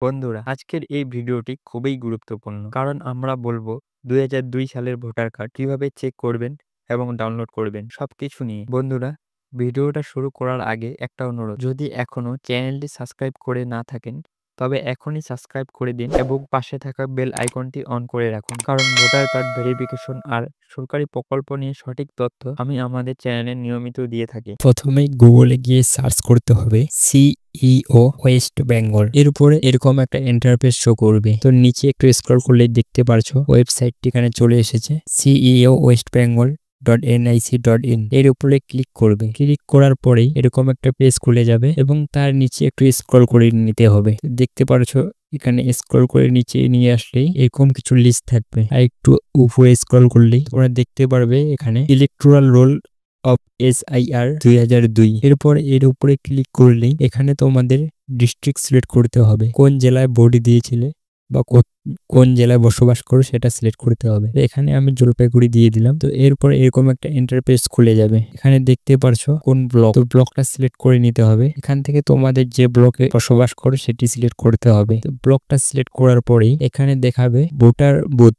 বন্ধুরা, আজকের এই ভিডিওটি খুবই গুরুত্বপূর্ণ। কারণ আমরা বলবো ২০০২ সালের ভোটার কার্ড কিভাবে চেক করবেন এবং ডাউনলোড করবেন সবকিছু নিয়ে। বন্ধুরা, ভিডিওটা শুরু করার আগে একটা অনুরোধ, যদি এখনো চ্যানেলটি সাবস্ক্রাইব করে না থাকেন তবে এখনই সাবস্ক্রাইব করে দিন এবং পাশে থাকা বেল আইকনটি অন করে রাখুন। কারণ ভোটার কার্ড ভেরিফিকেশন আর সরকারি প্রকল্প নিয়ে সঠিক তথ্য আমি আমাদের চ্যানেলে নিয়মিত দিয়ে থাকি। প্রথমে গুগলে গিয়ে সার্চ করতে হবে সিইও ওয়েস্ট বেঙ্গল। এর উপরে এরকম একটা ইন্টারফেস শো করবে। তো নিচে একটু স্ক্রল করলে দেখতে পারছো ওয়েবসাইটটি এখানে চলে এসেছে, সিইও ওয়েস্ট বেঙ্গল .nic.in। এর উপরে ক্লিক করবে। ক্লিক করার পরেই এরকম একটা পেজ খুলে যাবে এবং তার নিচে একটু স্ক্রল করে নিতে হবে। দেখতে পারছো এখানে স্ক্রল করে নিচে নিয়ে আসলেই এরকম কিছু লিস্ট থাকবে। আর একটু উপরে স্ক্রল করলেই তোমরা দেখতে পারবে এখানে ইলেকটোরাল রোল অফ SIR 2002। এরপর এর উপরে ক্লিক করলেই এখানে তোমাদের ডিস্ট্রিক্ট সিলেক্ট করতে হবে, কোন জেলায় ভোট দিয়েছিলে বা কোন জেলায় বসবাস করো সেটা সিলেক্ট করতে হবে। এখানে আমি জলপাইগুড়ি দিয়ে দিলাম। তো এরপর এরকম একটা ইন্টারফেস খুলে যাবে। এখানে দেখতে পারছো কোন ব্লক, তো ব্লকটা সিলেক্ট করে নিতে হবে। এখান থেকে তোমাদের যে ব্লকে বসবাস করো সেটি সিলেক্ট করতে হবে। তো ব্লকটা সিলেক্ট করার পরেই এখানে দেখাবে ভোটার বুথ,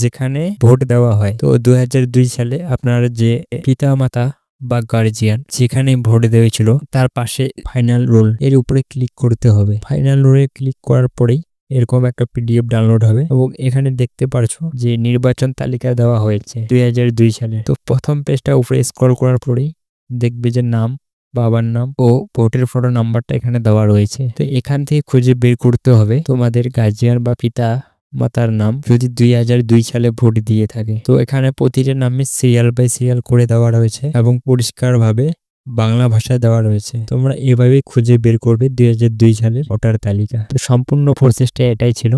যেখানে ভোট দেওয়া হয়। তো 2002 সালে আপনার যে পিতা মাতা বা গার্জিয়ান যেখানে ভোট দিয়েছিল তার পাশে ফাইনাল রোল, এর উপরে ক্লিক করতে হবে। ফাইনাল রোলে ক্লিক করার পরেই এরকম একটা PDF ডাউনলোড হবে এবং এখানে দেখতে পারছো যে নির্বাচন তালিকা দেওয়া হয়েছে 2002 সালে। তো প্রথম পেজটা উপরে স্ক্রল করার পরেই দেখবে যে নাম, বাবার নাম ও ভোটের ফটো নাম্বারটা এখানে দেওয়া রয়েছে। তো এখান থেকে খুঁজে বের করতে হবে তোমাদের গার্জিয়ান বা পিতা মাতার নাম, যদি 2002 সালে ভোট দিয়ে থাকে। তো এখানে প্রতিটা নামে সিরিয়াল বাই সিরিয়াল করে দেওয়া রয়েছে এবং পরিষ্কারভাবে বাংলা ভাষায় দেওয়া রয়েছে। তোমরা এভাবে খুঁজে বের করবে 2002 সালের ভোটার তালিকা। তো সম্পূর্ণ প্রসেসটা এটাই ছিল।